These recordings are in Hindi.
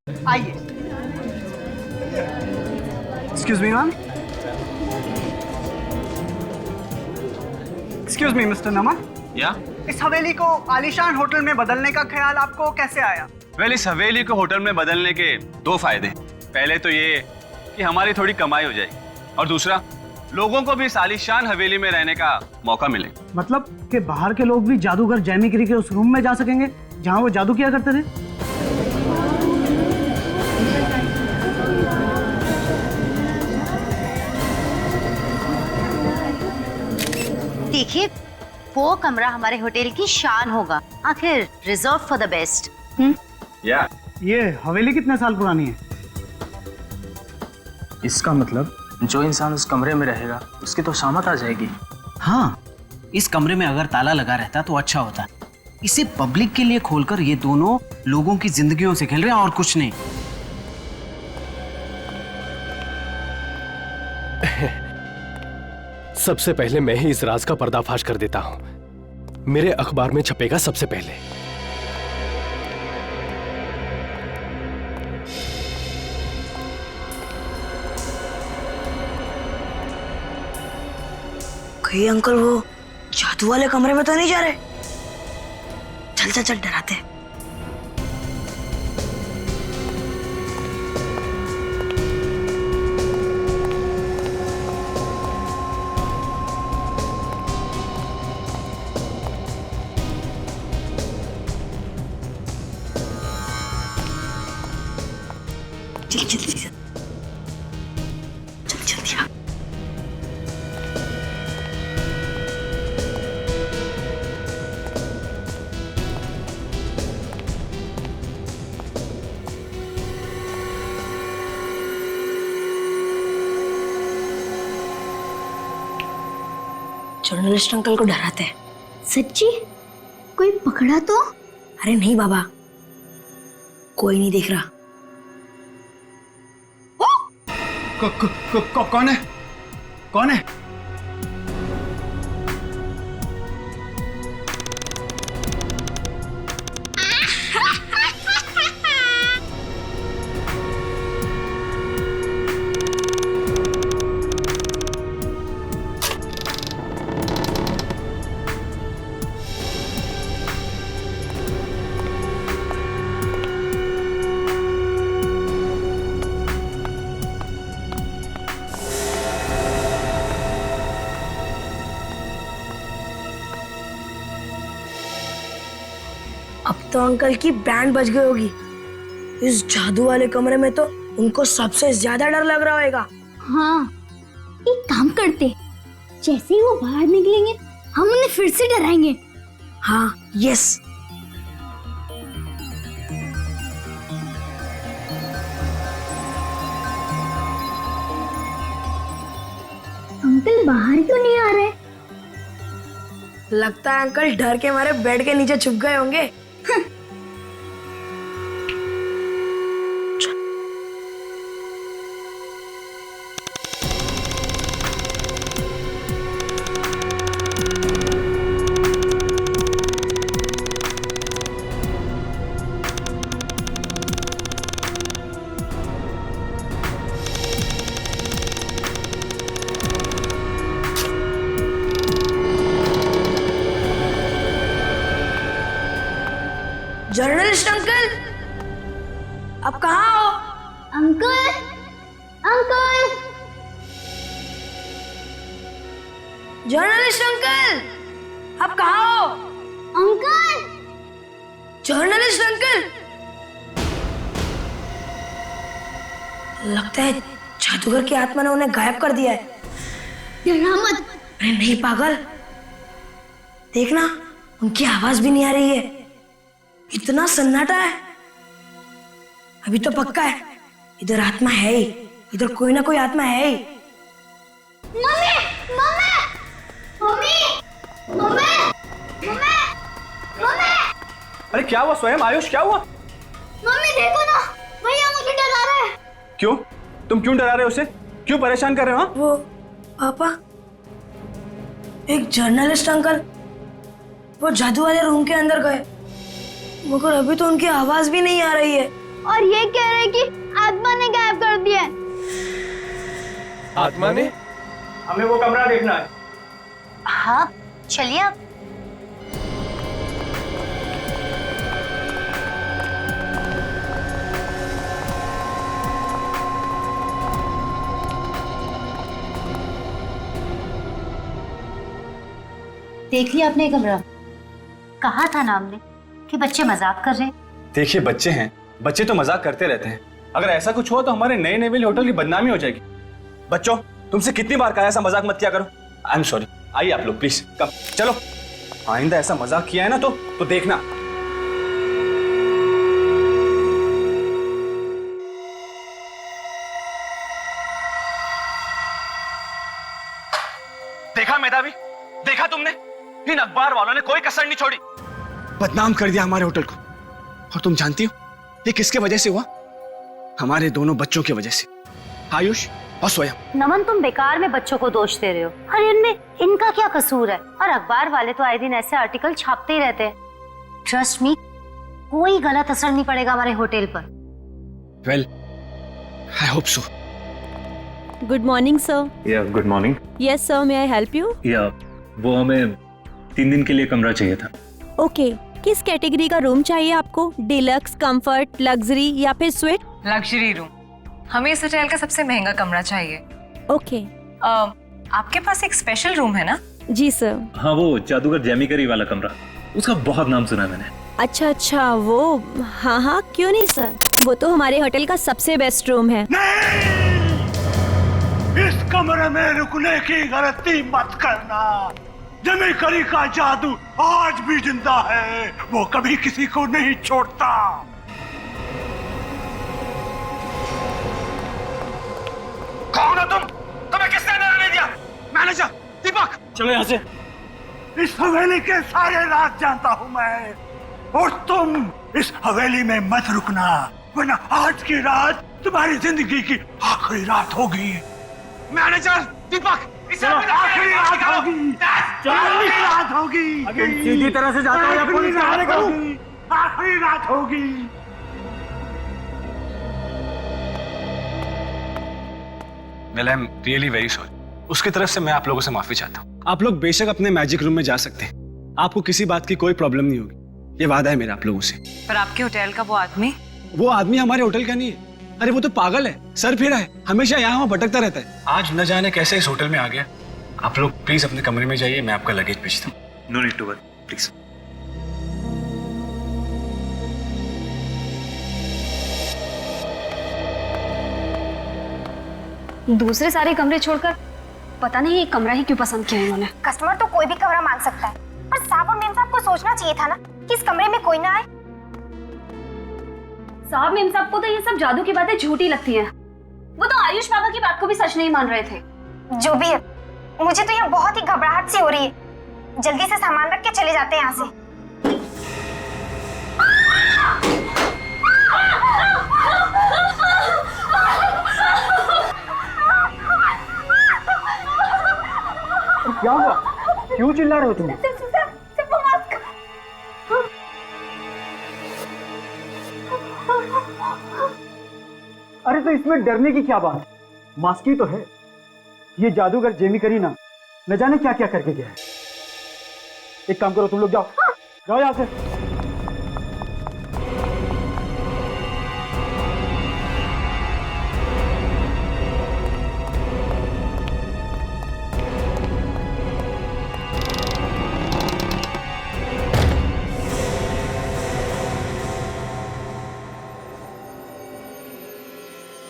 आइए। Excuse me ma'am. Excuse me mister Naman. या इस हवेली को आलीशान होटल में बदलने का ख्याल आपको कैसे आया? वेल, इस हवेली को होटल में बदलने के दो फायदे। पहले तो ये कि हमारी थोड़ी कमाई हो जाएगी, और दूसरा लोगों को भी इस आलीशान हवेली में रहने का मौका मिले। मतलब कि बाहर के लोग भी जादूगर जैमिगिरी के उस रूम में जा सकेंगे जहां वो जादू किया करते थे? देखिए, वो कमरा हमारे होटल की शान होगा। आखिर रिजर्व फॉर द बेस्ट। या ये हवेली कितने साल पुरानी है? इसका मतलब जो इंसान उस कमरे में रहेगा उसकी तो शामत आ जाएगी। हाँ, इस कमरे में अगर ताला लगा रहता तो अच्छा होता। इसे पब्लिक के लिए खोलकर ये दोनों लोगों की जिंदगियों से खेल रहे हैं और कुछ नहीं। सबसे पहले मैं ही इस राज का पर्दाफाश कर देता हूं। मेरे अखबार में छपेगा सबसे पहले। कहीं अंकल वो जादू वाले कमरे में तो नहीं जा रहे? चल चल चल, डराते हैं। चल जल्दी से, चल जल्दी आ। जर्नलिस्ट अंकल को डराते हैं। सच्ची? कोई पकड़ा तो? अरे नहीं बाबा, कोई नहीं देख रहा। कौन है? कौन है? अब तो अंकल की बैंड बज गई होगी। इस जादू वाले कमरे में तो उनको सबसे ज्यादा डर लग रहा होगा। हाँ, एक काम करते, जैसे ही वो बाहर निकलेंगे हम उन्हें फिर से डराएंगे। हाँ, यस। अंकल बाहर क्यों नहीं आ रहे? लगता है अंकल डर के मारे बेड के नीचे छुप गए होंगे। जर्नलिस्ट अंकल, आप कहाँ हो? अंकल, अंकल, जर्नलिस्ट अंकल, आप कहाँ हो? Uncle, journalist uncle. लगता है जादूगर की आत्मा ने उन्हें गायब कर दिया है। डरा मत। अरे नहीं पागल, देखना उनकी आवाज भी नहीं आ रही है। इतना सन्नाटा है। अभी तो पक्का है इधर आत्मा है ही, इधर कोई ना कोई आत्मा है ही। Mummy, mummy, mummy, mummy, mummy, mummy, अरे क्या हुआ स्वयं? आयुष क्या हुआ? मम्मी देखो ना, भैया मुझे डरा रहे हैं। क्यों? तुम क्यों डरा रहे हो उसे? क्यों परेशान कर रहे हो? हाँ? वो पापा, एक जर्नलिस्ट अंकल वो जादू वाले रूम के अंदर गए, मगर अभी तो उनकी आवाज भी नहीं आ रही है। और ये कह रहे हैं कि आत्मा ने गायब कर दिया है। आत्मा ने? हमें वो कमरा देखना है। हाँ चलिए आप। देख लिया आपने कमरा? कहा था ना हमने कि बच्चे मजाक कर रहे हैं। देखिए बच्चे हैं, बच्चे तो मजाक करते रहते हैं। अगर ऐसा कुछ हुआ तो हमारे नए नेवल होटल की बदनामी हो जाएगी। बच्चों, तुमसे कितनी बार कहा ऐसा मजाक मत किया करो। I am sorry. आइए आप लोग प्लीज, कम चलो। आइंदा ऐसा मजाक किया है ना तो देखना। देखा मेधावी, देखा तुमने? इन अखबार वालों ने कोई कसर नहीं छोड़ी, बदनाम कर दिया हमारे होटल को। और तुम जानती हो ये किसके वजह से हुआ? हमारे दोनों बच्चों की वजह से, आयुष और स्वयं। नमन, तुम बेकार में बच्चों को दोष दे रहे हो। अरे इनमें इनका क्या कसूर है? और अखबार वाले तो आए दिन ऐसे आर्टिकल छापते ही रहते हैं। ट्रस्ट मी, कोई गलत असर नहीं पड़ेगा हमारे होटल पर। Well, I hope so. Good morning sir. Yeah good morning. Yes sir, may I help you? या वो हमें 3 दिन के लिए कमरा चाहिए था। ओके, किस कैटेगरी का रूम चाहिए आपको? डिलक्स, कंफर्ट, लग्जरी या फिर स्वीट? Luxury room. हमें इस होटल का सबसे महंगा कमरा चाहिए। ओके। आपके पास एक स्पेशल रूम है ना? जी सर। हाँ, वो जादूगर जेमी करी वाला कमरा, उसका बहुत नाम सुना है मैंने। अच्छा अच्छा, वो हाँ हाँ, क्यों नहीं सर, वो तो हमारे होटल का सबसे बेस्ट रूम है। इस कमरे में रुकने की गलती मत करना। जेमी करी का जादू आज भी जिंदा है, वो कभी किसी को नहीं छोड़ता। कौन हो तुम? तुम्हें किसने अंदर आने दिया? मैनेजर दीपक, चलो यहाँ से। इस हवेली के सारे राज जानता हूँ मैं, और तुम इस हवेली में मत रुकना, वरना आज की रात तुम्हारी जिंदगी की आखिरी रात होगी। मैनेजर दीपक, इसे आखिरी रात होगी, आखिरी रात होगी। सीधी तरह से जाता है, पुलिस होगी, आखिरी रात होगी। Well, I am really very sorry. उसकी तरफ से मैं आप लोगों से माफी चाहता हूँ। आप लोग बेशक अपने मैजिक रूम में जा सकते हैं, आपको किसी बात की कोई प्रॉब्लम नहीं होगी, ये वादा है मेरा आप लोगों से। पर आपके होटल का वो आदमी हमारे होटल का नहीं है। अरे वो तो पागल है, सर फिरा है, हमेशा यहाँ वहाँ भटकता रहता है। आज न जाने कैसे इस होटल में आ गया। आप लोग प्लीज अपने कमरे में जाइए, मैं आपका लगेज भेजता हूँ। No need to worry, please. दूसरे सारे कमरे छोड़कर पता नहीं ये कमरा ही क्यों पसंद किया इन्होंने। कस्टमर तो कोई भी कमरा मांग सकता है, पर साहब और मेम साहब को सोचना चाहिए था ना कि इस कमरे में कोई ना आए। साहब मेम साहब को तो ये सब जादू की बातें झूठी लगती हैं। वो तो आयुष बाबा की बात को भी सच नहीं मान रहे थे। जो भी है, मुझे तो यहाँ बहुत ही घबराहट सी हो रही है। जल्दी से सामान रख के चले जाते हैं यहाँ से। क्या हुआ? क्यों चिल्ला रहे हो तुम? अरे तो इसमें डरने की क्या बात? मास्क ही तो है। ये जादूगर जेमी करी ना, न जाने क्या क्या करके गया है। एक काम करो, तुम लोग जाओ, जाओ यहाँ से।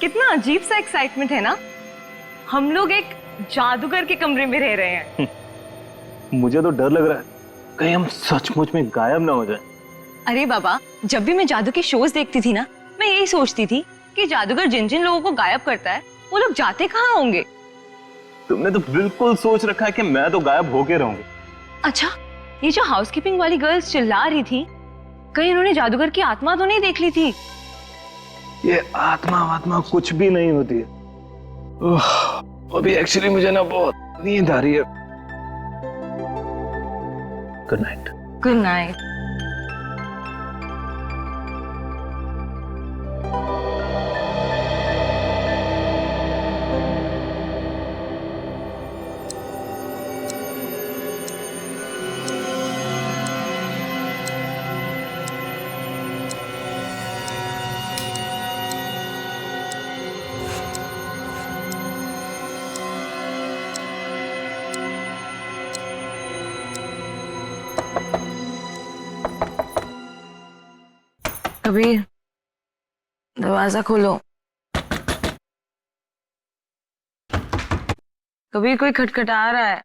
कितना अजीब सा एक्साइटमेंट है ना। हम लोग एक जादूगर के कमरे में रह रहे हैं। मुझे तो डर लग रहा है कहीं हम सचमुच में गायब ना हो जाए। अरे बाबा, जब भी मैं जादू के शोज देखती थी ना, मैं यही सोचती थी कि जादूगर जिन जिन लोगों को गायब करता है वो लोग जाते कहाँ होंगे। तुमने तो बिल्कुल सोच रखा है कि मैं तो गायब होके रहूंगी। अच्छा, ये जो हाउसकीपिंग वाली गर्ल्स चिल्ला रही थी, कहीं उन्होंने जादूगर की आत्मा तो नहीं देख ली थी? ये आत्मा कुछ भी नहीं होती है। अभी एक्चुअली मुझे ना बहुत नींद आ रही है। Good night. Good night. Kabir, दरवाजा खोलो। कबीर, कोई खटखटा रहा है।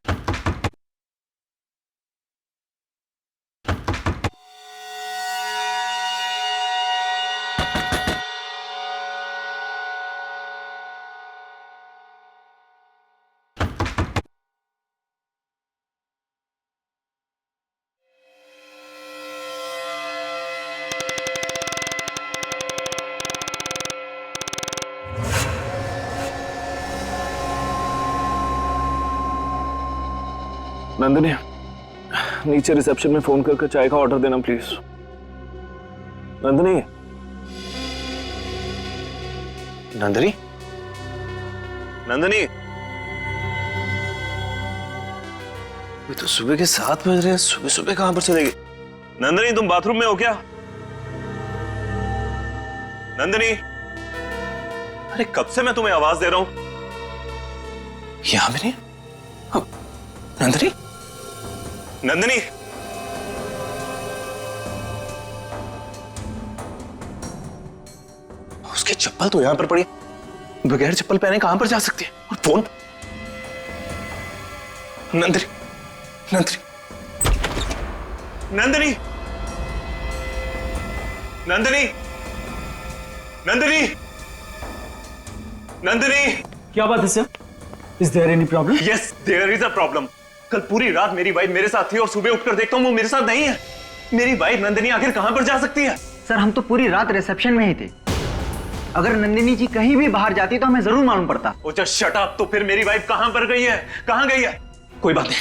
नंदिनी, नीचे रिसेप्शन में फोन करके चाय का ऑर्डर देना प्लीज। नंदिनी। नंदिनी, नंदिनी, ये तो सुबह के 7 बज रहे हैं। सुबह सुबह कहां पर चले गए? नंदिनी, तुम बाथरूम में हो क्या? नंदिनी, अरे कब से मैं तुम्हें आवाज दे रहा हूं, यहां भी नहीं। नंदिनी, नंदिनी, उसकी चप्पल तो यहां पर पड़ी, बगैर चप्पल पहने कहां पर जा सकती है? और फोन? नंदिनी, नंदिनी, नंदिनी, नंदिनी, नंदिनी, नंदिनी। क्या बात है sir? Is there any problem? Yes, there is a problem. कल पूरी रात मेरी वाइफ मेरे साथ थी और सुबह उठकर देखता हूं वो मेरे साथ नहीं है। मेरी वाइफ नंदिनी आखिर कहां पर जा सकती है? सर, हम तो पूरी रात रिसेप्शन में ही थे। अगर नंदिनी जी कहीं भी बाहर जाती तो हमें जरूर मालूम पड़ता। ओ जस्ट शट अप। तो फिर मेरी वाइफ कहां पर गई है? कहां गई है? कोई बात नहीं,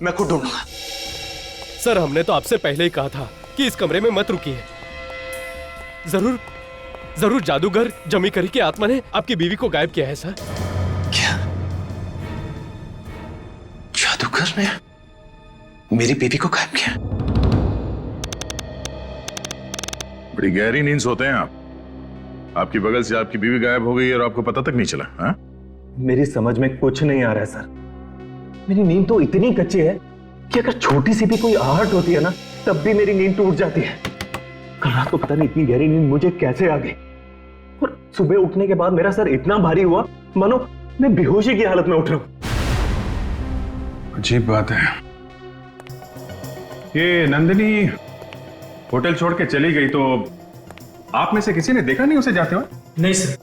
मैं खुद ढूंढूंगा। सर, हमने तो आपसे पहले ही कहा था कि इस कमरे में मत रुकिए। जरूर जरूर जादूगर जमी करी की आत्मा ने आपकी बीवी को गायब किया है सर। क्या? जादूगर ने मेरी बीवी को गायब किया? बड़ी गहरी नींद सोते हैं आप। आपकी बगल से आपकी बीवी गायब हो गई और आपको पता तक नहीं चला। हाँ? मेरी समझ में कुछ नहीं आ रहा है सर। मेरी नींद तो इतनी कच्ची है कि अगर छोटी सी भी कोई आहट होती है ना, तब भी मेरी नींद टूट जाती है। कल रात को पता नहीं इतनी गहरी नींद मुझे कैसे आ गई, और सुबह उठने के बाद मेरा सर इतना भारी हुआ मानो मैं बेहोशी की हालत में उठ रहा हूं। अजीब बात है। ये नंदिनी होटल छोड़ के चली गई तो आप में से किसी ने देखा नहीं उसे जाते हुए? नहीं सर।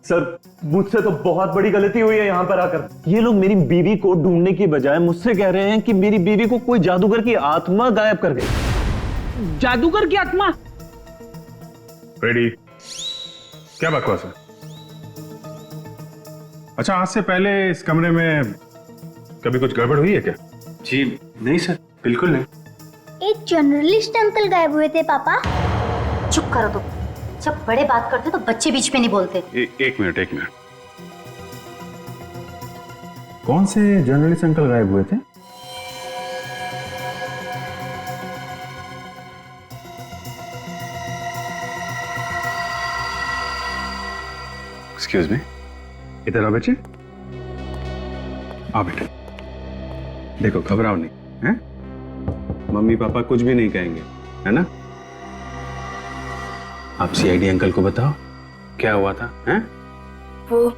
सर, मुझसे तो बहुत बड़ी गलती हुई है यहाँ पर आकर। ये लोग मेरी बीवी को ढूंढने की बजाय मुझसे कह रहे हैं कि मेरी बीवी को कोई जादूगर की आत्मा गायब कर गई। जादूगर की आत्मा? फ्रेडी, क्या बकवास है? अच्छा, आज से पहले इस कमरे में कभी कुछ गड़बड़ हुई है क्या? जी नहीं सर, बिल्कुल नहीं। एक जर्नलिस्ट अंकल गायब हुए थे पापा। चुप करो तुम। जब बड़े बात करते तो बच्चे बीच में नहीं बोलते। एक मिनट। कौन से जर्नलिस्ट अंकल गायब हुए थे? एक्सक्यूज मी, इधर आओ बच्चे। आओ बेटे। देखो, घबराओ नहीं, हैं? मम्मी पापा कुछ भी नहीं कहेंगे, है ना? आप सीआईडी अंकल को बताओ क्या हुआ था, हैं? वो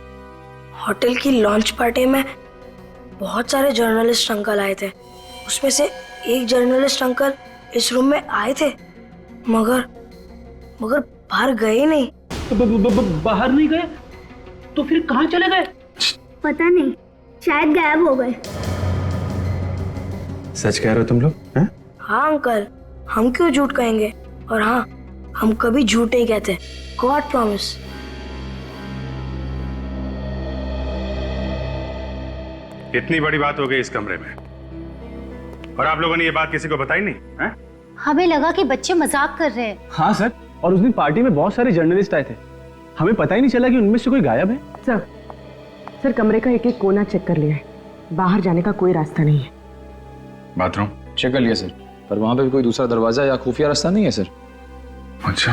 होटल की लॉन्च पार्टी में बहुत सारे जर्नलिस्ट अंकल आए थे। उसमें से एक जर्नलिस्ट अंकल इस रूम में आए थे, मगर बाहर गए नहीं। बाहर नहीं गए तो फिर कहाँ चले गए? पता नहीं, शायद गायब हो गए। सच कह रहे हो तुम लोग, हैं? हाँ अंकल, हम क्यों झूठ कहेंगे? और हाँ, हम कभी झूठ नहीं कहते। God promise. इतनी बड़ी बात हो गई इस कमरे में, और आप लोगों ने ये बात किसी को बताई नहीं, हैं? हमें लगा कि बच्चे मजाक कर रहे हैं। हाँ सर, और उस दिन पार्टी में बहुत सारे जर्नलिस्ट आए थे, हमें पता ही नहीं चला कि उनमें से कोई गायब है। सर, कमरे का एक एक कोना चेक कर लिया है, बाहर जाने का कोई रास्ता नहीं है। बाथरूम चेक कर लिया सर, पर वहां पे भी कोई दूसरा दरवाजा या खुफिया रास्ता नहीं है सर। अच्छा,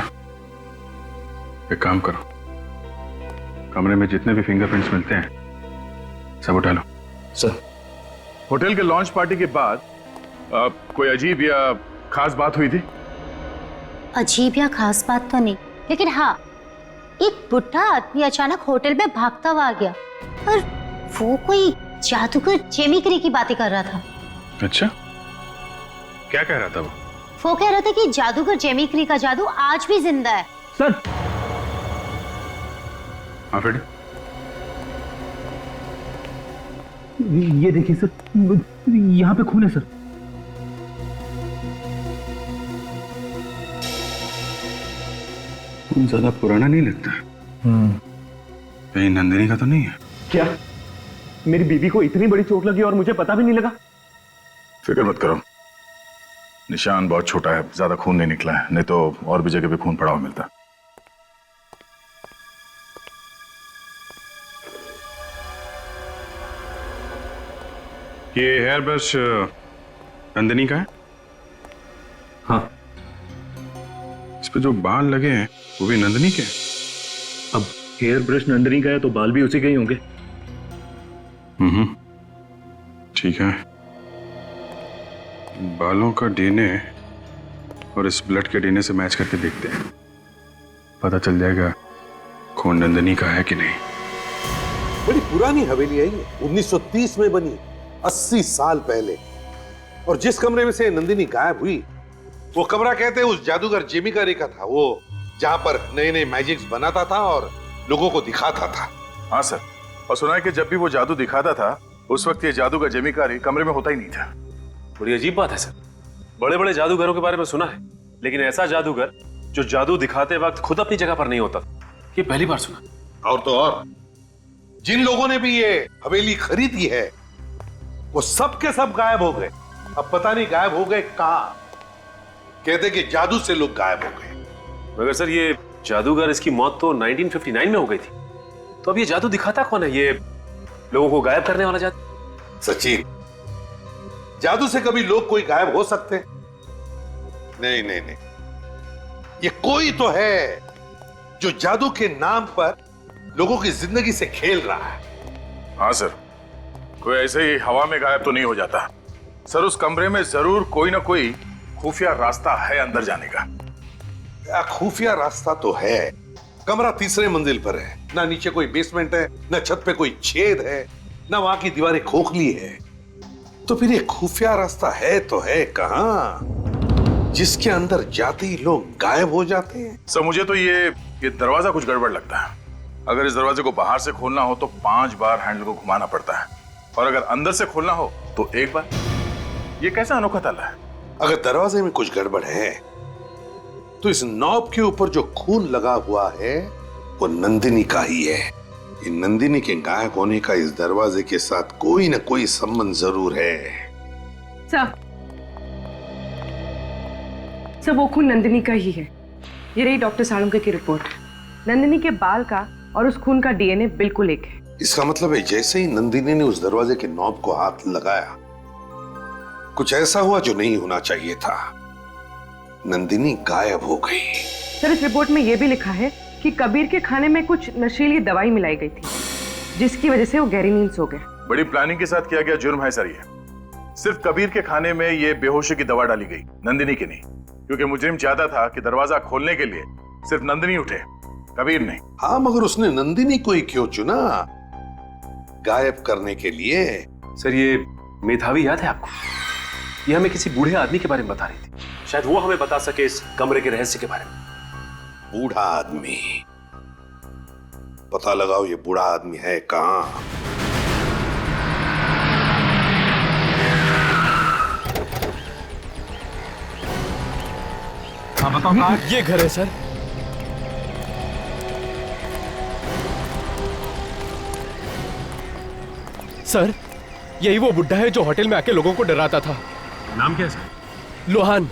एक काम करो, कमरे में जितने भी फिंगरप्रिंट्स मिलते हैं सब उठा लो। सर, होटल के लॉन्च पार्टी के बाद कोई अजीब या खास बात हुई थी? अजीब या खास बात तो नहीं, लेकिन हाँ, एक बुढ़ा आदमी अचानक होटल में भागता हुआ आ गया और वो कोई जादूगर जेमिकरी की बातें कर रहा था। अच्छा, क्या कह रहा था वो? वो कह रहा था कि जादूगर जेमिकरी का जादू आज भी जिंदा है। सर, हाँ फ्रेडी, ये देखिए सर, यहाँ पे खून है सर। खून ज्यादा पुराना नहीं लगता। कहीं नंदिनी का तो नहीं है? क्या मेरी बीवी को इतनी बड़ी चोट लगी और मुझे पता भी नहीं लगा? फिक्र मत करो, निशान बहुत छोटा है, ज्यादा खून नहीं निकला है, नहीं तो और भी जगह पे खून पड़ा हुआ मिलता। ये हेयर ब्रश नंदिनी का है? हाँ। इस पे जो बाल लगे हैं वो भी नंदिनी के? अब हेयर ब्रश नंदिनी का है तो बाल भी उसी के ही होंगे। ठीक है, बालों का डीएनए और इस ब्लड के डीएनए से मैच करके देखते हैं, पता चल जाएगा खून नंदिनी का है कि नहीं। बड़ी पुरानी हवेली है ये, 1930 में बनी, 80 साल पहले। और जिस कमरे में से नंदिनी गायब हुई, वो कमरा कहते हैं उस जादूगर जेमिकरी का था, वो जहां पर नए नए मैजिक्स बनाता था और लोगों को दिखाता था। हाँ सर, और सुना है कि जब भी वो जादू दिखाता था उस वक्त ये जादूगर जेमिकरी कमरे में होता ही नहीं था। बड़ी अजीब बात है सर, बड़े बड़े जादूगरों के बारे में सुना है, लेकिन ऐसा जादूगर जो जादू दिखाते वक्त खुद अपनी जगह पर नहीं होता, ये पहली बार सुना। और तो और जिन लोगों ने भी ये हवेली खरीदी है वो सब के सब गायब हो गए। अब पता नहीं गायब हो गए कहां, कहते कि जादू से लोग गायब हो गए। मगर सर ये जादूगर, इसकी मौत तो 1959 में हो गई थी, तो अब ये जादू दिखाता कौन है? ये लोगों को गायब करने वाला जादू? सचिन, जादू से कभी लोग कोई गायब हो सकते? नहीं नहीं नहीं, ये कोई तो है जो जादू के नाम पर लोगों की जिंदगी से खेल रहा है। हाँ सर, कोई ऐसे ही हवा में गायब तो नहीं हो जाता सर। उस कमरे में जरूर कोई ना कोई खुफिया रास्ता है अंदर जाने का। खुफिया रास्ता तो है, कमरा तीसरे मंजिल पर है, ना नीचे कोई बेसमेंट है, ना छत पे कोई छेद है, ना वहां की दीवारें खोखली है। तो फिर ये खुफिया रास्ता है तो है कहां जिसके अंदर जाते ही लोग गायब हो जाते हैं? सर मुझे तो ये दरवाजा कुछ गड़बड़ लगता है। अगर इस दरवाजे को बाहर से खोलना हो तो 5 बार हैंडल को घुमाना पड़ता है, और अगर अंदर से खोलना हो तो 1 बार। ये कैसा अनोखा ताला है? अगर दरवाजे में कुछ गड़बड़ है तो इस नॉब के ऊपर जो खून लगा हुआ है वो नंदिनी का ही है। इन नंदिनी के गायब होने का इस दरवाजे के साथ कोई ना कोई संबंध जरूर है। सर वो खून नंदिनी का ही है। ये रही डॉक्टर साळुंके की रिपोर्ट। नंदिनी के बाल का और उस खून का डीएनए बिल्कुल एक है। इसका मतलब है जैसे ही नंदिनी ने उस दरवाजे के नॉब को हाथ लगाया, कुछ ऐसा हुआ जो नहीं होना चाहिए था। नंदिनी गायब हो गई। सर इस रिपोर्ट में यह भी लिखा है कि कबीर के खाने में कुछ नशीली दवाई मिलाई गई थी, जिसकी वजह से वो गहरी नींद सो गए। बड़ी प्लानिंग के साथ किया गया जुर्म है सर ये। सिर्फ कबीर के खाने में ये बेहोशी की दवा डाली गई, नंदिनी की नहीं, क्योंकि मुजरिम चाहता था कि दरवाजा खोलने के लिए सिर्फ नंदिनी उठे, कबीर नहीं। हाँ, मगर उसने नंदिनी को ही क्यों चुना गायब करने के लिए? सर ये मेधावी याद है आपको? ये हमें किसी बूढ़े आदमी के बारे में बता रही थी, शायद वो हमें बता सके इस कमरे के रहस्य के बारे में। बूढ़ा आदमी, पता लगाओ ये बूढ़ा आदमी है कहां। हाँ बताओ। ये घर है सर। सर यही वो बुड्ढा है जो होटल में आके लोगों को डराता था। नाम क्या है? लोहान।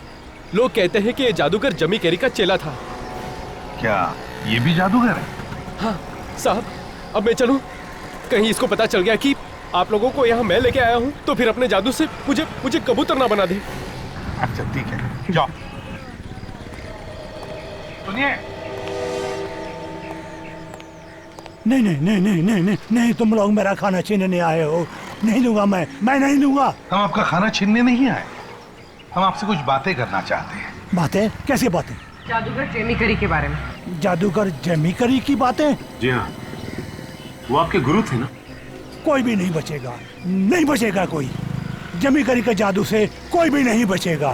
लोग कहते हैं कि ये जादूगर जेमिकरी का चेला था। क्या ये भी जादूगर है? हाँ साहब, अब मैं चलूं? कहीं इसको पता चल गया कि आप लोगों को यहाँ मैं लेके आया हूँ तो फिर अपने जादू से मुझे कबूतर ना बना दे। अच्छा ठीक है, जाओ। सुनिए, नहीं नहीं नहीं नहीं नहीं नहीं नहीं, तुम लोग मेरा खाना छीनने आए हो। नहीं दूंगा मैं नहीं दूंगा। हम आपका खाना छीनने नहीं आए, हम आपसे कुछ बातें करना चाहते हैं। बातें? कैसी बातें? जादूगर जेमी करी के बारे में। जादूगर जेमी करी की बातें? जी हाँ, वो आपके गुरु थे ना? कोई भी नहीं बचेगा, नहीं बचेगा कोई। जेमी करी के जादू से कोई भी नहीं बचेगा,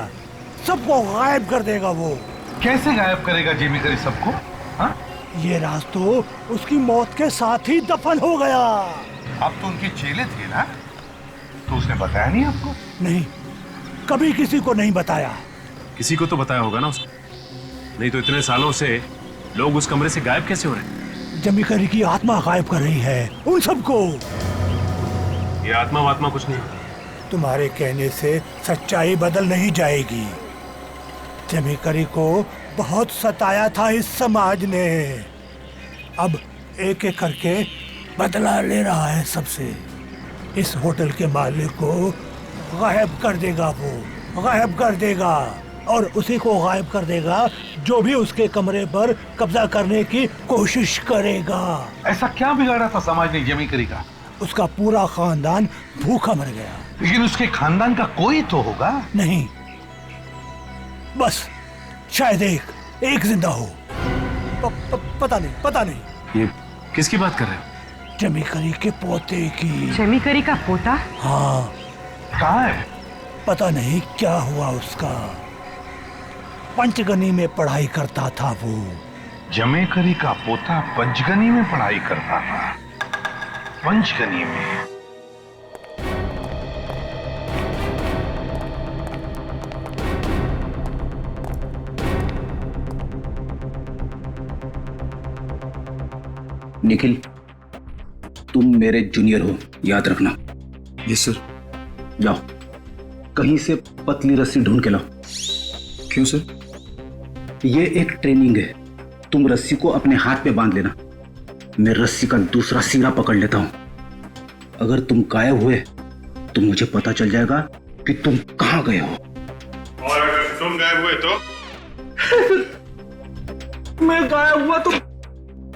सबको गायब कर देगा वो। कैसे गायब करेगा जेमी करी सबको? हाँ? ये राज तो उसकी मौत के साथ ही दफन हो गया। आप तो उनके चेले थे ना, तो उसने बताया नहीं आपको? नहीं, कभी किसी को नहीं बताया। किसी को तो बताया होगा ना उसने, नहीं तो इतने सालों से लोग उस कमरे से गायब कैसे हो रहे हैं? जेमी करी की आत्मा गायब कर रही है उन सबको। ये आत्मा वात्मा कुछ नहीं। तुम्हारे कहने से सच्चाई बदल नहीं जाएगी। जेमी करी को बहुत सताया था इस समाज ने, अब एक एक करके बदला ले रहा है सबसे। इस होटल के मालिक को गायब कर देगा वो, गायब कर देगा, और उसी को गायब कर देगा जो भी उसके कमरे पर कब्जा करने की कोशिश करेगा। ऐसा क्या बिगाड़ा था समाज ने जेमी करी का? उसका पूरा खानदान भूखा मर गया। लेकिन उसके खानदान का कोई तो होगा? नहीं, बस शायद एक जिंदा हो। पता नहीं। ये किसकी बात कर रहे हो? जेमी करी के पोते की। जेमी करी का पोता? हाँ। कहाँ है? पता नहीं क्या हुआ उसका। पंचगनी में पढ़ाई करता था वो। जेमी करी का पोता पंचगनी में पढ़ाई करता था? पंचगनी में? निखिल, तुम मेरे जूनियर हो, याद रखना। Yes sir. जाओ, कहीं से पतली रस्सी ढूंढ के लाओ। क्यों सर? ये एक ट्रेनिंग है, तुम रस्सी को अपने हाथ पे बांध लेना, मैं रस्सी का दूसरा सिरा पकड़ लेता हूं। अगर तुम गायब हुए तो मुझे पता चल जाएगा कि तुम कहां गए हो। और अगर तुम गायब हुए तो? मैं गायब हुआ तो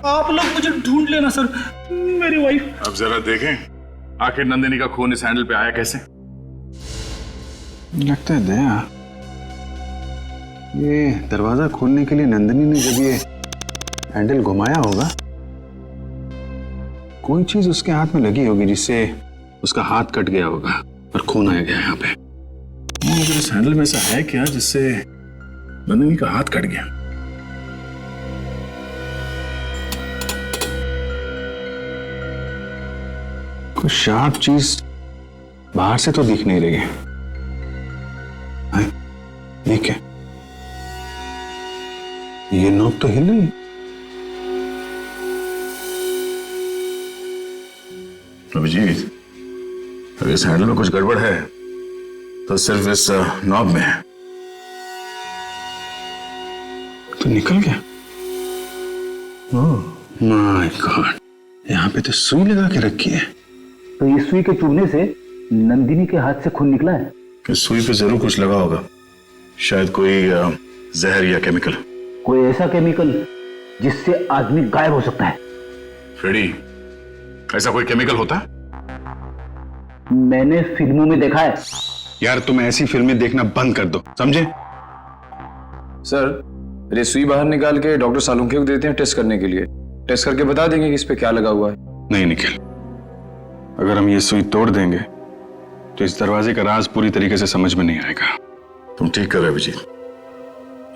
आप लोग मुझे ढूंढ लेना सर, मेरी वाइफ। अब जरा देखें आखिर नंदिनी का खून इस हैंडल पे आया कैसे। लगता है दया, ये दरवाजा खोलने के लिए नंदिनी ने जब ये हैंडल घुमाया होगा, कोई चीज उसके हाथ में लगी होगी जिससे उसका हाथ कट गया होगा और खून आ गया यहाँ पे। मगर इस हैंडल में ऐसा है क्या जिससे नंदिनी का हाथ कट गया? कुछ शार्प चीज बाहर से तो दिख नहीं रही है। ठीक है, ये नोक तो हिल रही। अभिजीत, अगर इस हैंडल में कुछ गड़बड़ है तो सिर्फ इस नॉब में है। तो निकल गया। ओह माय गॉड, यहाँ पे तो सुई लगा के रखी है। तो ये सुई के चुभने से नंदिनी के हाथ से खून निकला है? इस सुई पे जरूर कुछ लगा होगा, शायद कोई जहर या केमिकल। कोई ऐसा केमिकल जिससे आदमी गायब हो सकता है। फ्रेडी, ऐसा कोई केमिकल होता है? मैंने फिल्मों में देखा है। यार तुम ऐसी फिल्में देखना बंद कर दो, समझे? सर, ये सुई बाहर निकाल के डॉक्टर सालुंखे को देते हैं टेस्ट करने के लिए। टेस्ट करके बता देंगे कि इस पे क्या लगा हुआ है। नहीं निखिल, अगर हम ये सुई तोड़ देंगे तो इस दरवाजे का राज पूरी तरीके से समझ में नहीं आएगा। तुम ठीक कर रहे हो अभिजीत,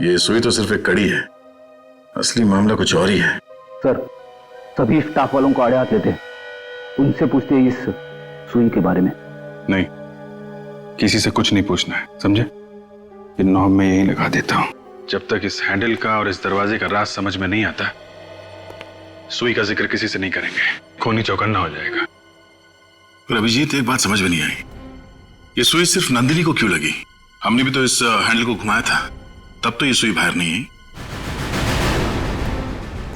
ये सुई तो सिर्फ एक कड़ी है, असली मामला कुछ और ही है। सर, सभी स्टाफ वालों को आड़े हाथ लेते हैं, उनसे पूछते हैं इस सुई के बारे में। नहीं, किसी से कुछ नहीं पूछना है, समझे? ये नॉब में यही लगा देता हूं। जब तक इस हैंडल का और इस दरवाजे का राज समझ में नहीं आता, सुई का जिक्र किसी से नहीं करेंगे, खूनी चौकन्ना हो जाएगा। पर अभिजीत, एक बात समझ में नहीं आई, ये सुई सिर्फ नंदिनी को क्यों लगी? हमने भी तो इस हैंडल को घुमाया था, तब तो ये सुई बाहर नहीं आई।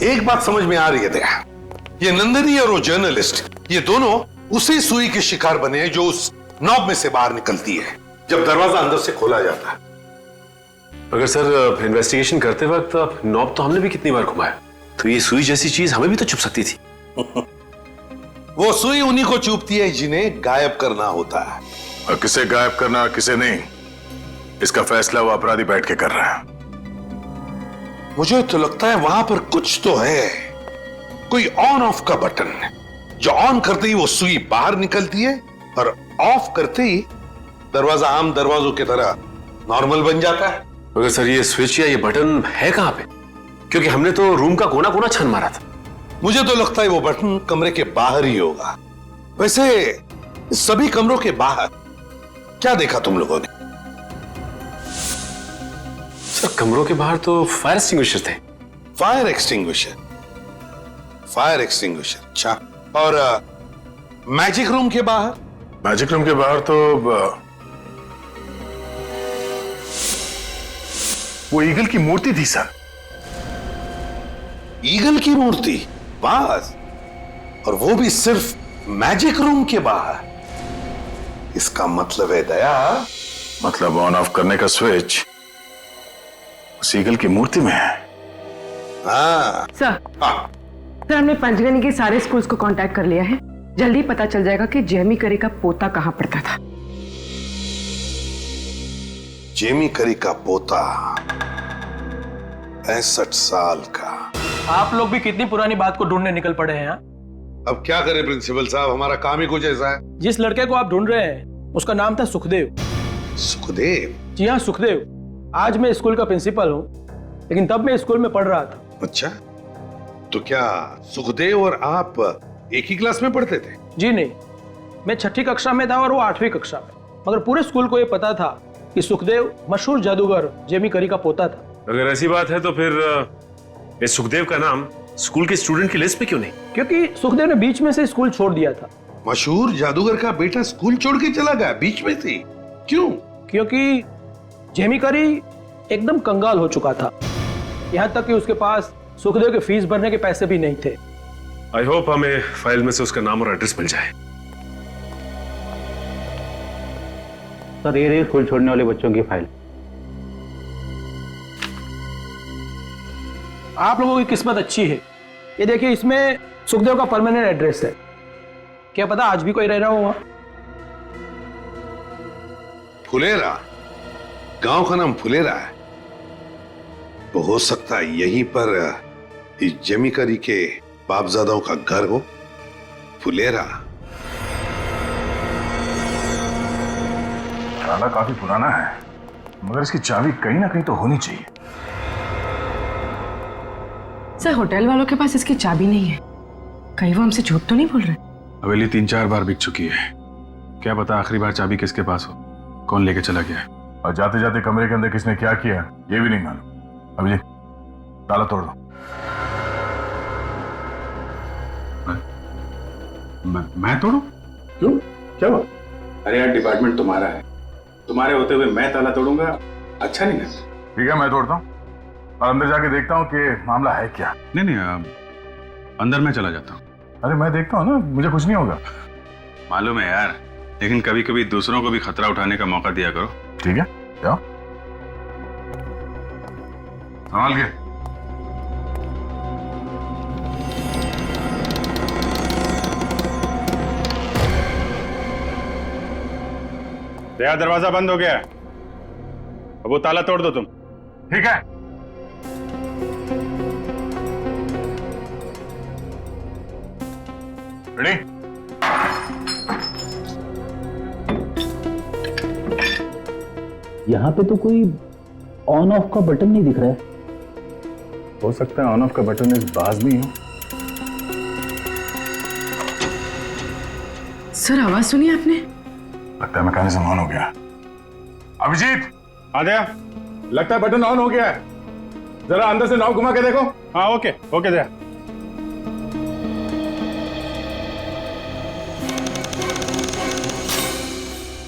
एक बात समझ में आ रही है दया, ये नंदिनी और वो जर्नलिस्ट, ये दोनों उसी सुई के शिकार बने हैं जो उस नॉब में से बाहर निकलती है जब दरवाजा अंदर से खोला जाता है। अगर सर इन्वेस्टिगेशन करते वक्त नॉब तो हमने भी कितनी बार घुमाया, तो ये सुई जैसी चीज हमें भी तो चुभ सकती थी। वो सुई उन्हीं को चुभती है जिन्हें गायब करना होता है, और किसे गायब करना और किसे नहीं, इसका फैसला वो अपराधी बैठ के कर रहा है। मुझे तो लगता है वहां पर कुछ तो है, कोई ऑन ऑफ का बटन, जो ऑन करते ही वो सुई बाहर निकलती है और ऑफ करते ही दरवाजा आम दरवाजों की तरह नॉर्मल बन जाता है। मगर सर ये स्विच या ये बटन है कहां पे? क्योंकि हमने तो रूम का कोना कोना छान मारा था। मुझे तो लगता है वो बटन कमरे के बाहर ही होगा। वैसे सभी कमरों के बाहर क्या देखा तुम लोगों ने? सर कमरों के बाहर तो फायर एक्सटिंग्विशर थे। फायर एक्सटिंग्विशर, फायर एक्सटिंग्विशर, अच्छा। और मैजिक रूम के बाहर? मैजिक रूम के बाहर तो वो ईगल की मूर्ति थी सर। ईगल की मूर्ति? बस, और वो भी सिर्फ मैजिक रूम के बाहर। इसका मतलब है दया, मतलब ऑन ऑफ करने का स्विच उस ईगल की मूर्ति में है। हाँ सर, सर हमने पंचगनी के सारे स्कूल्स को कांटेक्ट कर लिया है। जल्दी पता चल जाएगा कि जेमी करी का पोता कहां पड़ता था। जेमी करी का पोता 65 साल का। आप लोग भी कितनी पुरानी बात को ढूंढने निकल पड़े हैं। अब क्या करें प्रिंसिपल साहब, हमारा काम ही कुछ ऐसा है। जिस लड़के को आप ढूंढ रहे हैं उसका नाम था सुखदेव। सुखदेव? जी हाँ, सुखदेव। आज मैं स्कूल का प्रिंसिपल हूँ, लेकिन तब मैं स्कूल में पढ़ रहा था। अच्छा, तो क्या सुखदेव और आप एक ही क्लास में पढ़ते थे? जी नहीं, मैं 6ठी कक्षा में था और वो 8वीं कक्षा में। मगर पूरे स्कूल को ये पता था कि सुखदेव मशहूर जादूगर जेमी करी का पोता था। अगर ऐसी बात है तो फिर इस सुखदेव का नाम स्कूल के स्टूडेंट की लिस्ट में क्यों नहीं? क्योंकि सुखदेव ने बीच में से स्कूल छोड़ दिया था। मशहूर जादूगर का बेटा स्कूल छोड़ के चला गया बीच में से? क्यों? क्योंकि जेमी करी एकदम कंगाल हो चुका था, यहाँ तक कि उसके पास सुखदेव के फीस भरने के पैसे भी नहीं थे। आई होप हमें फाइल में से उसका नाम और एड्रेस मिल जाए। सर ये रही स्कूल छोड़ने वाले बच्चों की फाइल। आप लोगों की किस्मत अच्छी है। ये देखिए, इसमें सुखदेव का परमानेंट एड्रेस है। क्या पता आज भी कोई रह रहा होगा। फुलेरा? गांव का नाम फुलेरा है? तो हो सकता है यहीं पर इस जेमी करी के बापजादाओं का घर हो। फुलेरा। ताला काफी पुराना है, मगर इसकी चाबी कहीं ना कहीं तो होनी चाहिए। सर होटल वालों के पास इसकी चाबी नहीं है। कहीं वो हमसे झूठ तो नहीं बोल रहे? हवेली 3-4 बार बिक चुकी है। क्या पता आखिरी बार चाबी किसके पास हो, कौन लेके चला गया है। और जाते जाते कमरे के अंदर किसने क्या किया ये भी नहीं मालूम। अभी ताला तोड़ दो। मैं तोड़ू? क्यों, क्या हुआ? अरे यार डिपार्टमेंट तुम्हारा है, तुम्हारे होते हुए मैं ताला तोड़ूंगा, अच्छा नहीं लगता। ठीक है मैं तोड़ता हूँ और अंदर जाके देखता हूँ कि मामला है क्या। नहीं अंदर मैं चला जाता हूँ। अरे मैं देखता हूँ ना, मुझे कुछ नहीं होगा। मालूम है यार, लेकिन कभी कभी दूसरों को भी खतरा उठाने का मौका दिया करो। ठीक है, जाओ संभाल के। दया दरवाजा बंद हो गया है, अब वो ताला तोड़ दो तुम। ठीक है। रेडी? यहाँ पे तो कोई ऑन ऑफ का बटन नहीं दिख रहा है। हो सकता है ऑन ऑफ का बटन इस बाज में ही हो। सर आवाज सुनी आपने? लगता है मैकेनिज्म ऑन हो गया। अभिजीत, हाँ दया, लगता है बटन ऑन हो गया है, जरा अंदर से नॉब घुमा के देखो। हाँ okay okay Daya.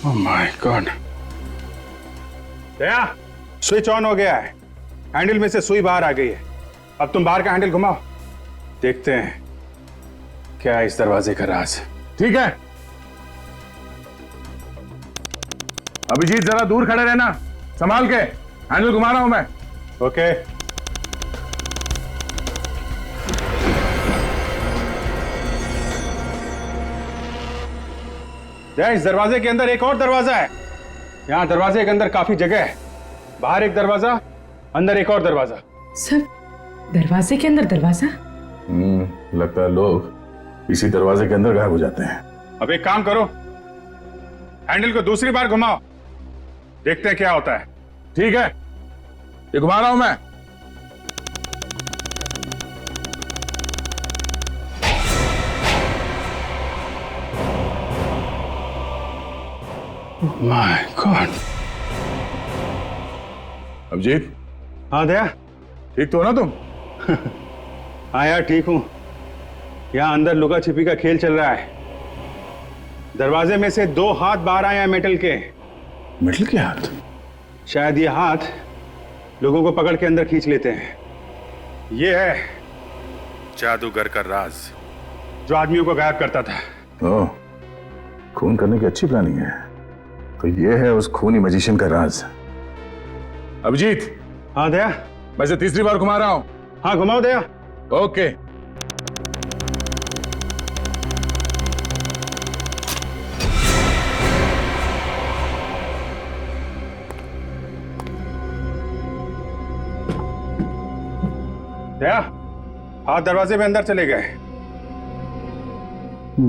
Oh my God, Daya switch on हो गया है, हैंडल में से सुई बाहर आ गई है। अब तुम बाहर का हैंडल घुमाओ, देखते हैं क्या इस दरवाजे का राज है। ठीक है। अभिजीत जरा दूर खड़े रहना, संभाल के, हैंडल घुमा रहा हूं मैं। ओके। इस दरवाजे के अंदर एक और दरवाजा है। यहाँ दरवाजे के अंदर काफी जगह है, बाहर एक दरवाजा, अंदर एक और दरवाजा। सर दरवाजे के अंदर दरवाजा? लगता है लोग इसी दरवाजे के अंदर गायब हो जाते हैं। अब एक काम करो, हैंडल को दूसरी बार घुमाओ, देखते हैं क्या होता है। ठीक है, ये घुमा रहा हूं मैं। My god. अभिजीत। हाँ दया, ठीक तो हो ना तुम? हाँ यार ठीक हूं। यहाँ अंदर लुका छिपी का खेल चल रहा है। दरवाजे में से 2 हाथ बाहर आए हैं मेटल के। मेटल के हाथ? शायद ये हाथ लोगों को पकड़ के अंदर खींच लेते हैं। ये है जादूगर का राज, जो आदमियों को गायब करता था। ओह, खून करने की अच्छी प्लानिंग है। तो ये है उस खूनी मैजिशियन का राज। अभिजीत। हाँ दया। मैं इसे तीसरी बार घुमा रहा हूं। हाँ घुमाओ दया। ओके। दया, हाथ दरवाजे में अंदर चले गए।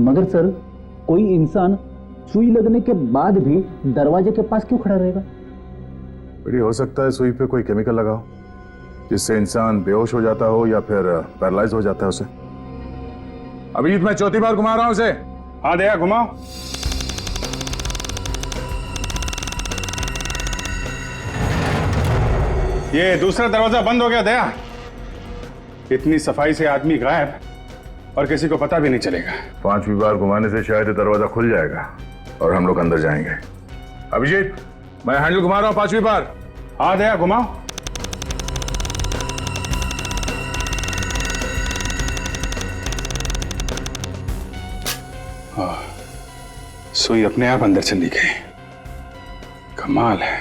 मगर सर, कोई इंसान सुई लगने के बाद भी दरवाजे के पास क्यों खड़ा रहेगा? बड़ी हो सकता है सुई पे कोई केमिकल लगा हो, जिससे इंसान बेहोश हो जाता हो या फिर पैरालाइज हो जाता है उसे। अभिजीत, मैं चौथी बार घुमा रहा हूं उसे। हाँ दया, घुमाओ। ये दूसरा दरवाजा बंद हो गया दया। इतनी सफाई से आदमी गायब और किसी को पता भी नहीं चलेगा। 5वीं बार घुमाने से शायद दरवाजा खुल जाएगा और हम लोग अंदर जाएंगे। अभिजीत, मैं हैंडल घुमा रहा हूं 5वीं बार। हाँ दया, घुमाओ। सुई अपने आप अंदर चली गई। कमाल है।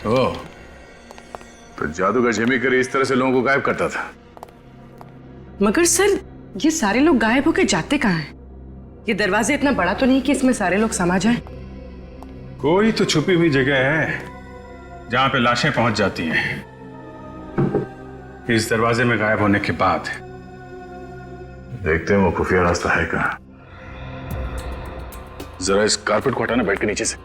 ओह, तो जादूगर जेमी करी इस तरह से लोगों को गायब करता था। मगर सर, ये सारे लोग गायब होके जाते कहाँ हैं? ये दरवाजा इतना बड़ा तो नहीं कि इसमें सारे लोग समा जाएं? कोई तो छुपी हुई जगह है जहां पे लाशें पहुंच जाती हैं। इस दरवाजे में गायब होने के बाद देखते हैं वो खुफिया रास्ता है कहां। जरा इस कारपेट को हटाना, बैठ के नीचे से।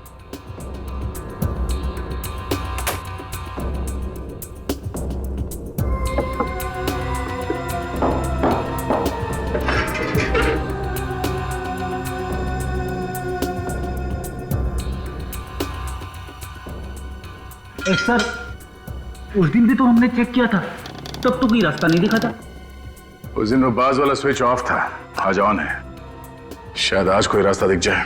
सर, उस दिन भी तो हमने चेक किया था, तब तो कोई रास्ता नहीं दिखा था। उस दिन वो बाज वाला स्विच ऑफ था, आज ऑन है। शायद आज कोई रास्ता दिख जाए।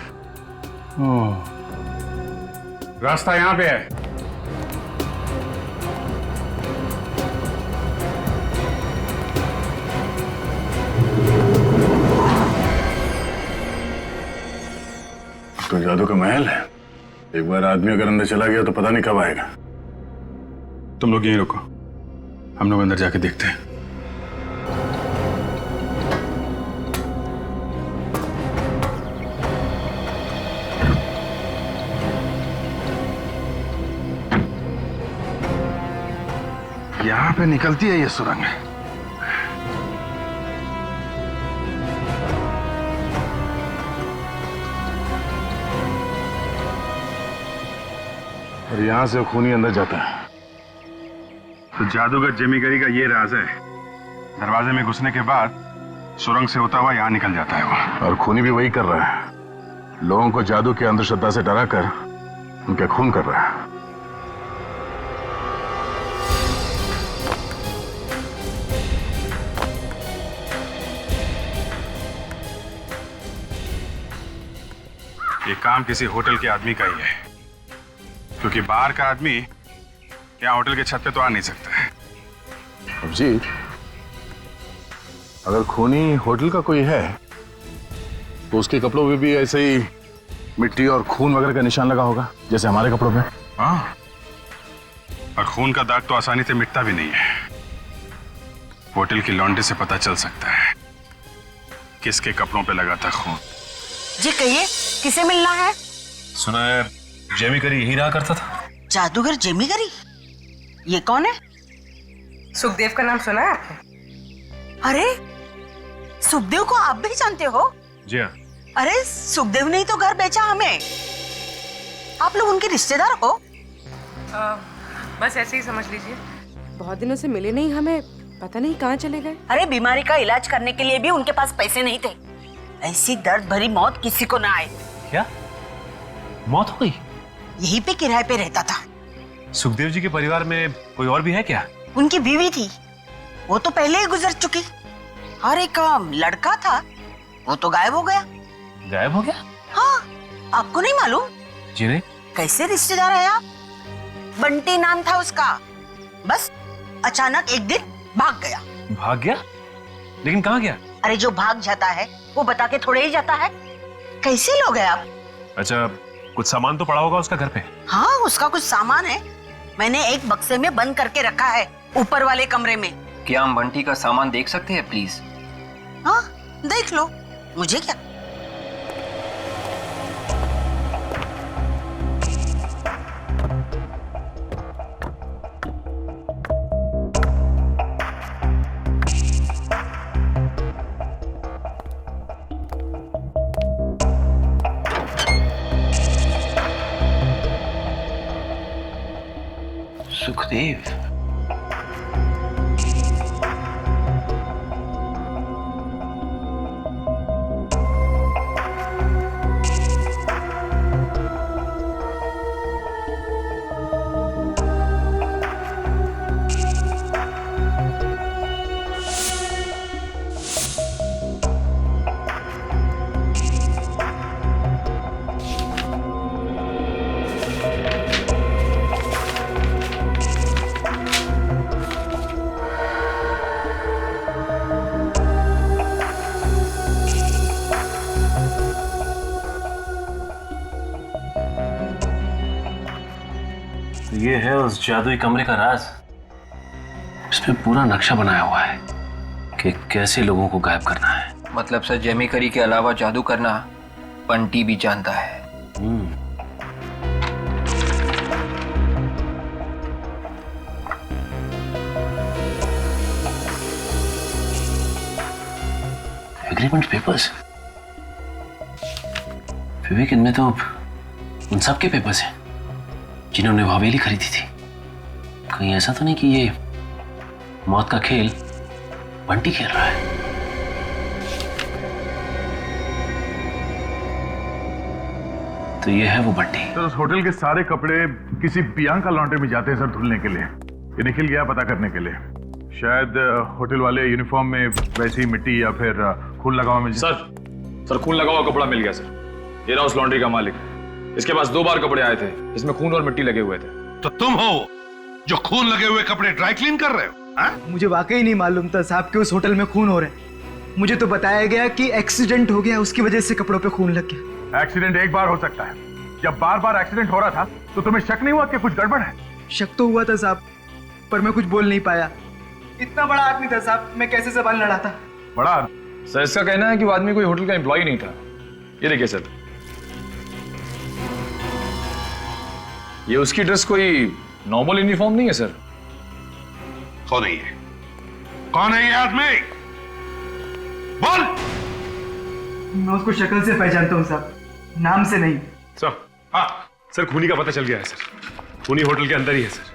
रास्ता यहां पे है। तो जादू का महल है। एक बार आदमी अगर अंदर चला गया तो पता नहीं कब आएगा। तुम लोग यहीं रुको, हम लोग अंदर जाके देखते हैं। यहां पे निकलती है ये सुरंग। और यहां से खूनी अंदर जाता है। तो जादूगर जेमी करी का ये राज है। दरवाजे में घुसने के बाद सुरंग से होता हुआ यहां निकल जाता है वो। और खूनी भी वही कर रहा है, लोगों को जादू के अंधश्रद्धा से डराकर उनके खून कर रहा है। ये काम किसी होटल के आदमी का ही है, क्योंकि बाहर का आदमी यहाँ होटल के छत पे तो आ नहीं सकता है। अभिजीत, अगर खूनी होटल का कोई है तो उसके कपड़ों पे भी ऐसे ही मिट्टी और खून वगैरह का निशान लगा होगा जैसे हमारे कपड़ों पे। हाँ, और खून का दाग तो आसानी से मिटता भी नहीं है। होटल की लॉन्ड्री से पता चल सकता है किसके कपड़ों पे लगा था खून। जी कहिए, किसे मिलना है? सुना है जेमी करी यही रहा करता था। जादूगर जेमी करी? ये कौन है? सुखदेव का नाम सुना है आपने? अरे सुखदेव को आप भी जानते हो? जी हाँ। अरे सुखदेव ने ही तो घर बेचा हमें। आप लोग उनके रिश्तेदार हो? बस ऐसे ही समझ लीजिए। बहुत दिनों से मिले नहीं, हमें पता नहीं कहाँ चले गए। अरे बीमारी का इलाज करने के लिए भी उनके पास पैसे नहीं थे। ऐसी दर्द भरी मौत किसी को ना आए। क्या मौत हो गई? यहीं पे किराए पे रहता था। सुखदेव जी के परिवार में कोई और भी है क्या? उनकी बीवी थी, वो तो पहले ही गुजर चुकी। और एक लड़का था, वो तो गायब हो गया। गायब हो गया? हाँ, आपको नहीं मालूम? जी नहीं। कैसे रिश्तेदार है आप? बंटी नाम था उसका। बस अचानक एक दिन भाग गया। भाग गया? लेकिन कहाँ गया? अरे जो भाग जाता है वो बता के थोड़े ही जाता है। कैसे लोग हैं आप? अच्छा, कुछ सामान तो पड़ा होगा उसका घर पे? हाँ, उसका कुछ सामान है, मैंने एक बक्से में बंद करके रखा है ऊपर वाले कमरे में। क्या हम बंटी का सामान देख सकते हैं प्लीज? हाँ देख लो, मुझे क्या। सुखदेव, ये है उस जादुई कमरे का राज। इसमें पूरा नक्शा बनाया हुआ है कि कैसे लोगों को गायब करना है। मतलब सर जेमी करी के अलावा जादू करना बंटी भी जानता है। Agreement papers? विवेक, इनमें तो उन सब के पेपर्स हैं जिन्होंने वो हवेली खरीदी थी। कहीं ऐसा तो नहीं कि ये मौत का खेल बंटी खेल रहा है? तो ये है वो बंटी। तो उस होटल के सारे कपड़े किसी बियांका लॉन्ड्री में जाते हैं सर धुलने के लिए। ये निखिल गया पता करने के लिए। शायद होटल वाले यूनिफॉर्म में वैसी मिट्टी या फिर खून लगा हुआ मिल जाए। सर खून लगा हुआ कपड़ा मिल गया सर। ये रहा उस लॉन्ड्री का मालिक। इसके पास 2 बार कपड़े आए थे, इसमें खून और मिट्टी लगे हुए थे। तो तुम हो जो खून लगे हुए कपड़े ड्राई क्लीन कर रहे हो? मुझे वाकई नहीं मालूम था साहब कि उस होटल में खून हो रहा है। मुझे तो बताया गया कि एक्सीडेंट हो गया, उसकी वजह से कपड़ों पे खून लग गया। एक्सीडेंट एक बार हो सकता है, जब बार बार एक्सीडेंट हो रहा था तो तुम्हें शक नहीं हुआ कि कुछ गड़बड़ है? शक तो हुआ था साहब, पर मैं कुछ बोल नहीं पाया। इतना बड़ा आदमी था साहब, मैं कैसे जबान लड़ाता। बड़ा सर इसका कहना है कि वो आदमी कोई होटल का एम्प्लॉय नहीं था। ये देखिए सर, ये उसकी ड्रेस कोई नॉर्मल यूनिफॉर्म नहीं है सर। कौन है ये? कौन है ये आदमी? बोल। मैं उसको शक्ल से पहचानता हूँ साहब, नाम से नहीं। सर हाँ सर, खूनी का पता चल गया है सर। खूनी होटल के अंदर ही है सर।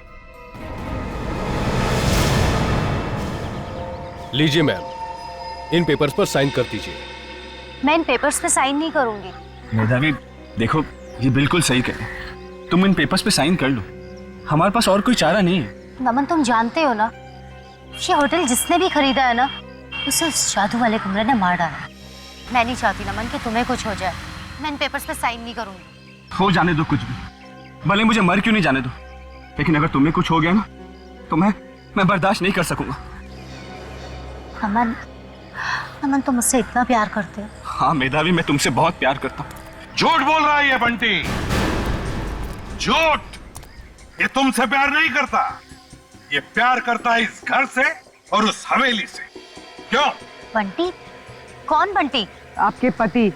लीजिए मैम, इन पेपर्स पर साइन कर दीजिए। मैं इन पेपर्स पे साइन नहीं करूंगी। मेधावी देखो, ये बिल्कुल सही कह रहे हैं। तुम इन पेपर्स पे साइन कर लो, हमारे पास और कोई चारा नहीं है। नमन, तुम जानते हो ना, ये होटल जिसने भी खरीदा है ना, उसे उस जादू वाले कमरे ने मार डाला। मैं नहीं चाहती नमन कि तुम्हें कुछ हो जाए। मैं इन पेपर्स पे साइन नहीं करूंगी। हो जाने दो कुछ भी, भले मुझे मर क्यों नहीं जाने दो, लेकिन अगर तुम्हें कुछ हो गया ना तो मैं बर्दाश्त नहीं कर सकूंगा। नमन, नमन तुम मुझसे इतना प्यार करते हो? हाँ मेधावी, मैं तुमसे बहुत प्यार करता हूँ। झूठ बोल रहा है ये बंटी, झूठ। ये तुमसे प्यार नहीं करता, ये प्यार करता है इस घर से और उस हवेली से। क्यों? बंटी? कौन बंटी? आपके पति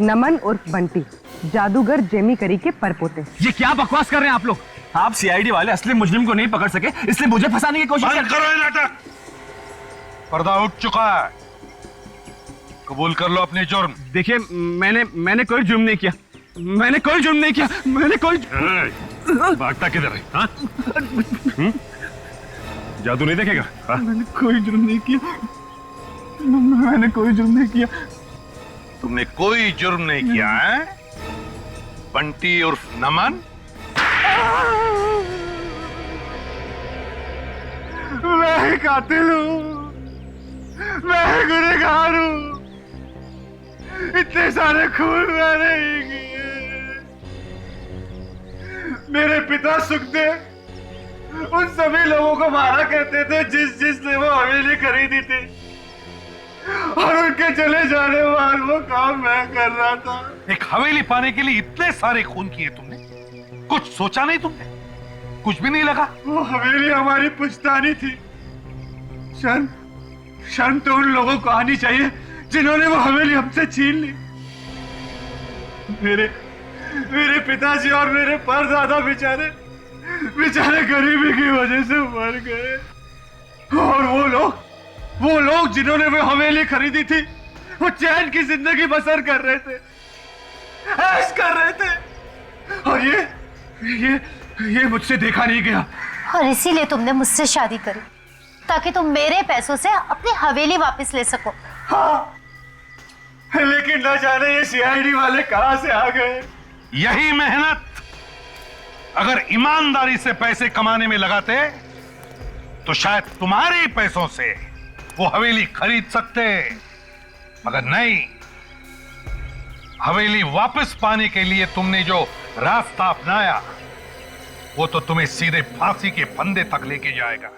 नमन उर्फ बंटी, जादूगर जेमी करी के परपोते। ये क्या बकवास कर रहे हैं आप लोग? आप सीआईडी वाले असली मुजरिम को नहीं पकड़ सके, इसलिए मुझे फंसाने की कोशिश बंद करो ये नाटक। पर्दा उठ चुका है, कबूल कर लो अपनी जुर्म। देखिए मैंने कोई जुर्म नहीं किया, मैंने कोई जुर्म नहीं किया, मैंने कोई भागता किधर है? हाँ? जादू नहीं देखेगा? हाँ? मैंने कोई जुर्म नहीं किया, मैंने कोई जुर्म नहीं किया। तुमने कोई जुर्म नहीं किया है? बंटी उर्फ नमन? मैं कातिल हूँ, मैं गुनहगार हूँ, इतने सारे खून मैंने ही किए। मेरे पिता सुखदेव उन सभी लोगों को मारा करते थे जिसने वो हवेली खरीदी थी, और उनके चले जाने बाद वो काम मैं कर रहा था। एक हवेली पाने के लिए इतने सारे खून किए तुमने, कुछ सोचा नहीं तुमने? कुछ भी नहीं लगा? वो हवेली हमारी पुश्तैनी थी। शर्म तो उन लोगों को आनी चाहिए जिन्होंने वो हवेली हमसे छीन ली। मेरे पिताजी और मेरे परदादा बेचारे गरीबी की वजह से मर गए, और वो लोग जिन्होंने वो हवेली खरीदी थी, वो चैन की जिंदगी बसर कर रहे थे, ऐश कर रहे थे, और ये मुझसे देखा नहीं गया। और इसीलिए तुमने मुझसे शादी करी, ताकि तुम मेरे पैसों से अपनी हवेली वापस ले सको। हाँ, लेकिन न जाने ये सीआईडी वाले कहां से आ गए। यही मेहनत अगर ईमानदारी से पैसे कमाने में लगाते तो शायद तुम्हारे ही पैसों से वो हवेली खरीद सकते, मगर नहीं। हवेली वापस पाने के लिए तुमने जो रास्ता अपनाया वो तो तुम्हें सीधे फांसी के फंदे तक लेके जाएगा।